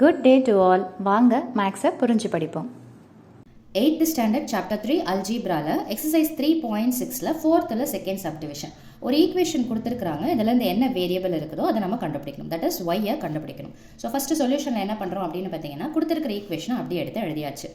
Good day to all. வாங்க மேக்ஸை புரிஞ்சு படிப்போம். 8th ஸ்டாண்டர்ட் சாப்டர் 3 அல்ஜீப்ரால எக்ஸசைஸ் 3.6ல 4th செகண்ட் சப்டிவிஷன் ஒரு ஈக்குவேஷன் கொடுத்துருக்காங்க. இதுலேருந்து என்ன வேரியபிள் இருக்குதோ அதை நம்ம கண்டுபிடிக்கணும். தட் இஸ் ஒய்யை கண்டுபிடிக்கணும். ஸோ ஃபஸ்ட்டு சொல்யூஷனில் என்ன பண்ணுறோம் அப்படின்னு பார்த்தீங்கன்னா, கொடுத்துருக்கிற ஈக்குவேஷனை அப்படியே எடுத்து எழுதியாச்சு.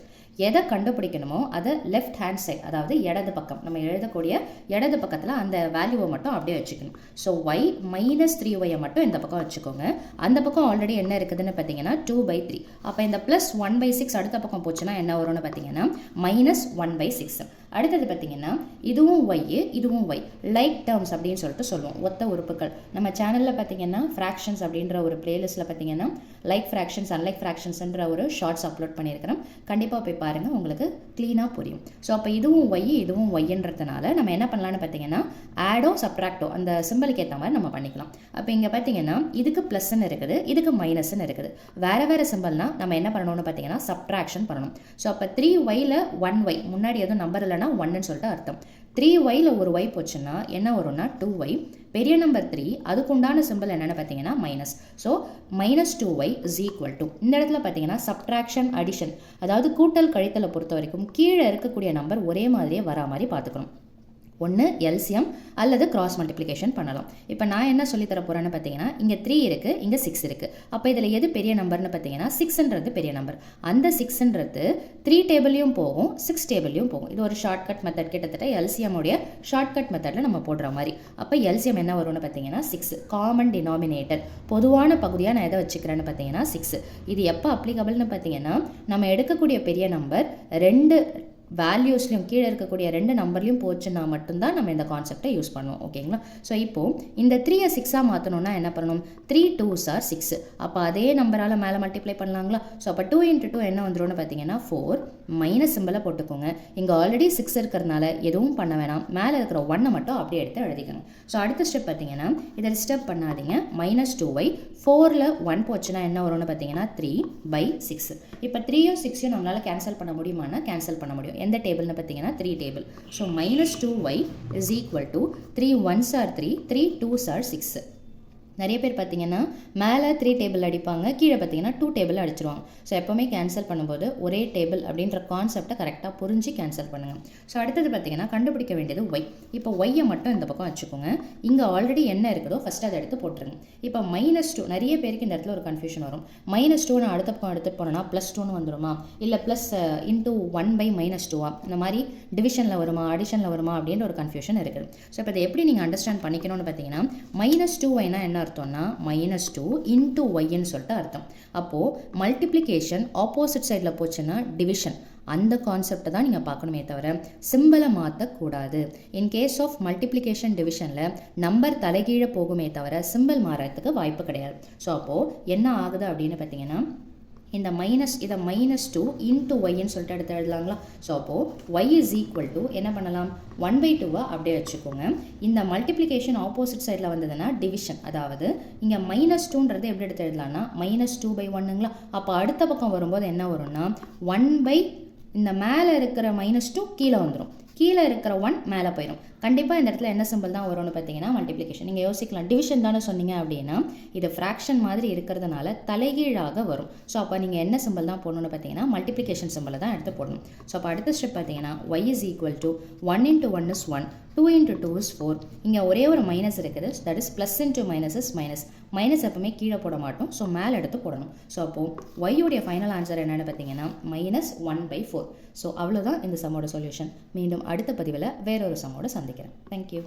எதை கண்டுபிடிக்கணுமோ அதை லெஃப்ட் ஹேண்ட் சைட், அதாவது இடது பக்கம், நம்ம எழுதக்கூடிய இடது பக்கத்தில் அந்த வேல்யூவை மட்டும் அப்படியே வச்சுக்கணும். ஸோ ஒய் -3y மட்டும் இந்த பக்கம் வச்சுக்கோங்க. அந்த பக்கம் ஆல்ரெடி என்ன இருக்குதுன்னு பார்த்தீங்கன்னா 2/3. அப்போ இந்த +1/6 அடுத்த பக்கம் போச்சுன்னா என்ன வரும்னு பார்த்தீங்கன்னா -1/6. அடுத்தது பார்த்தீங்கன்னா இதுவும் ஒய், இதுவும் ஒய், லைக் டேர்ம்ஸ் அப்படின்னு சொல்லிட்டு சொல்லுவோம், ஒத்த உறுப்புகள். நம்ம சேனலில் பார்த்தீங்கன்னா ஃப்ராக்ஷன்ஸ் அப்படின்ற ஒரு பிளேலிஸ்ட்டில் பார்த்தீங்கன்னா லைக் ஃப்ராக்ஷன்ஸ் அன்லைக் ஃப்ராக்ஷன்ஸ்ன்ற ஒரு ஷார்ட்ஸ் அப்லோட் பண்ணியிருக்கிறோம். கண்டிப்பாக போய் பாருங்கள், உங்களுக்கு க்ளீனாக புரியும். ஸோ அப்போ இதுவும் ஒய், இதுவும் ஒய்ன்றதுனால நம்ம என்ன பண்ணலான்னு பார்த்தீங்கன்னா ஆடோ சப்ராக்டோ அந்த சிம்பிளுக்கு ஏற்ற மாதிரி நம்ம பண்ணிக்கலாம். அப்போ இங்கே பார்த்தீங்கன்னா இதுக்கு ப்ளஸ்ன்னு இருக்குது, இதுக்கு மைனஸ்ன்னு இருக்குது. வேறு வேறு சிம்பிள்னால் நம்ம என்ன பண்ணணும்னு பார்த்தீங்கன்னா சப்ட்ராக்ஷன் பண்ணணும். ஸோ அப்போ 3yல 1y, முன்னாடி எதுவும் நம்பர் இல்லைன்னா 1ன்னு சொல்லிட்டு அர்த்தம். 3yல ஒரு y போச்சுன்னா என்ன வரும்னா 2y. பெரிய நம்பர் 3, அதுக்கு உண்டான சிம்பிள் என்னென்னு பார்த்தீங்கன்னா minus. So -2y is equal to, இந்த இடத்துல பார்த்தீங்கன்னா சப்ட்ராக்ஷன் அடிஷன், அதாவது கூட்டல் கழித்தலை பொறுத்த வரைக்கும் கீழே இருக்கக்கூடிய நம்பர் ஒரே மாதிரியே வரா மாதிரி பார்த்துக்கணும். ஒன்று எல்சிஎம் அல்லது கிராஸ் மல்டிப்ளிகேஷன் பண்ணலாம். இப்போ நான் என்ன சொல்லித்தர போகிறேன்னு பார்த்தீங்கன்னா, இங்கே 3 இருக்குது, இங்கே 6 இருக்குது. அப்போ இதில் எது பெரிய நம்பர்னு பார்த்தீங்கன்னா 6ன்றது பெரிய நம்பர். அந்த 6ன்றது 3 டேபிள்லையும் போகும், 6 டேபிள்லையும் போகும். இது ஒரு ஷார்ட்கட் மெத்தட், கிட்டத்தட்ட எல்சிஎம்முடைய ஷார்ட்கட் மெத்தடில் நம்ம போடுற மாதிரி. அப்போ எல்சிஎம் என்ன வரும்னு பார்த்தீங்கன்னா 6. காமன் டினாமினேட்டர், பொதுவான பகுதியாக நான் எதை வச்சுக்கிறேன்னு பார்த்தீங்கன்னா 6. இது எப்போ அப்ளிகபிள்னு பார்த்தீங்கன்னா, நம்ம எடுக்கக்கூடிய பெரிய நம்பர் 2 வேல்யூஸ்லையும் கீழே இருக்கக்கூடிய 2 நம்பர்லையும் போச்சுன்னா மட்டும்தான் நம்ம இந்த கான்செப்டை யூஸ் பண்ணுவோம். ஓகேங்களா? ஸோ இப்போது இந்த 3யை 6ஆக மாற்றணும்னா என்ன பண்ணணும்? 3 2s are 6. அப்போ அதே நம்பரால் மேலே மல்டிப்ளை பண்ணலாங்களா? ஸோ அப்போ 2 × 2 என்ன வந்துடும்னு பார்த்தீங்கன்னா 4. மைனஸ் சிம்பிளை போட்டுக்கோங்க. இங்கே ஆல்ரெடி 6 இருக்கிறதுனால எதுவும் பண்ண வேணாம், மேலே இருக்கிற 1 மட்டும் அப்படியே எடுத்து எழுதிக்கோங்க. ஸோ அடுத்த ஸ்டெப் பார்த்தீங்கன்னா இதை டிஸ்டர்ப் பண்ணாதீங்க. -2y 4ல் 1 போச்சுன்னா என்ன வரும்னு பார்த்தீங்கன்னா 3/6. இப்போ 3யும் 6யும் நம்மளால் கேன்சல் பண்ண முடியுமானா கேன்சல் பண்ண முடியும். எந்த டேபிள்னு பார்த்தீங்கன்னா 3 table. So -2y is equal to 3 1s are 3, 3 2s are 6. நிறைய பேர் பார்த்தீங்கன்னா மேலே 3 டேபிள் அடிப்பாங்க, கீழே பார்த்தீங்கன்னா 2 டேபிள் அடிச்சிருவாங்க. ஸோ எப்போவுமே கேன்சல் பண்ணும்போது ஒரே டேபிள் அப்படின்ற கான்செப்டை கரெக்டாக புரிஞ்சு கேன்சல் பண்ணுங்கள். ஸோ அடுத்தது பார்த்தீங்கன்னா கண்டுபிடிக்க வேண்டியது ஒய். இப்போ ஒய்யை மட்டும் இந்த பக்கம் வச்சுக்கோங்க. இங்கே ஆல்ரெடி என்ன இருக்குதோ ஃபஸ்ட்டு அதை எடுத்து போட்டுருங்க. இப்போ -2, நிறைய பேருக்கு இந்த இடத்துல ஒரு கன்ஃபியூஷன் வரும். -2 நான் அடுத்த பக்கம் எடுத்துகிட்டு போனோன்னா +2ன்னு வந்துடுமா, இல்லை +1/-2 இந்த மாதிரி டிவிஷனில் வருமா அடிஷனில் வருமா அப்படின்ற ஒரு கன்ஃபியூஷன் இருக்குது. ஸோ இப்போ இதை எப்படி நீங்கள் அண்டர்ஸ்டாண்ட் பண்ணிக்கணும்னு பார்த்தீங்கன்னா -2yனா என்ன அர்த்தம்னா -2 × yன்னு சொல்லிட்டு அர்த்தம். அப்போது மல்டிப்ளிகேஷன் ஆப்போசிட் சைடில் போச்சுன்னா டிவிஷன், அந்த கான்செப்டை தான் நீங்கள் பார்க்கணுமே தவிர சிம்பிளை மாற்றக்கூடாது. இன் கேஸ் ஆஃப் மல்டிப்ளிகேஷன் டிவிஷனில் நம்பர் தலைகீழே போகுமே தவிர சிம்பிள் மாறத்துக்கு வாய்ப்பு கிடையாது. ஸோ அப்போது என்ன ஆகுது அப்படின்னு பார்த்தீங்கன்னா, இந்த இதை -2 × yன்னு சொல்லிட்டு எடுத்து எழுதலாங்களா? ஸோ அப்போது y இஸ் ஈக்குவல் டு என்ன பண்ணலாம், 1/2 அப்படியே வச்சுக்கோங்க. இந்த மல்டிப்ளிகேஷன் ஆப்போசிட் சைடில் வந்ததுன்னா டிவிஷன், அதாவது இங்கே -2ன்றது எப்படி எடுத்து எழுதலாம்னா -2/1ங்களா? அப்போ அடுத்த பக்கம் வரும்போது என்ன வரும்னா 1/, இந்த மேலே இருக்கிற -2 கீழே வந்துடும், கீழே இருக்கிற 1 மேலே போயிடும். கண்டிப்பாக இந்த இடத்துல என்ன சிம்பிள் தான் வரும்னு பார்த்தீங்கன்னா மல்டிப்ளிகேஷன். நீங்கள் யோசிக்கலாம், டிவிஷன் தானே சொன்னீங்க அப்படின்னா இது ஃப்ராக்ஷன் மாதிரி இருக்கிறதுனால தலைகீழாக வரும். ஸோ அப்போ நீங்கள் என்ன சிம்பிள் தான் போடணும்னு பார்த்தீங்கன்னா மல்டிப்ளிகேஷன் சிம்பிளை தான் எடுத்து போடணும். ஸோ அப்போ அடுத்த ஸ்டெப் பார்த்தீங்கன்னா y is equal to 1 × 1 is 1, 2 × 2 is 4. இங்கே ஒரே ஒரு மைனஸ் இருக்குது, that is plus × minus is minus. Minus எப்பவுமே கீழே போட மாட்டோம், ஸோ மேலே எடுத்து போடணும். ஸோ அப்போது ஒய்யுடைய ஃபைனல் ஆன்சர் என்னென்னு பார்த்தீங்கன்னா -1/4. ஸோ அவ்வளோதான் இந்த சம்மோட சொல்யூஷன். மீண்டும் அடுத்த பதிவில் வேறொரு சம்மோட சந்திக்கிறேன். தேங்க்யூ.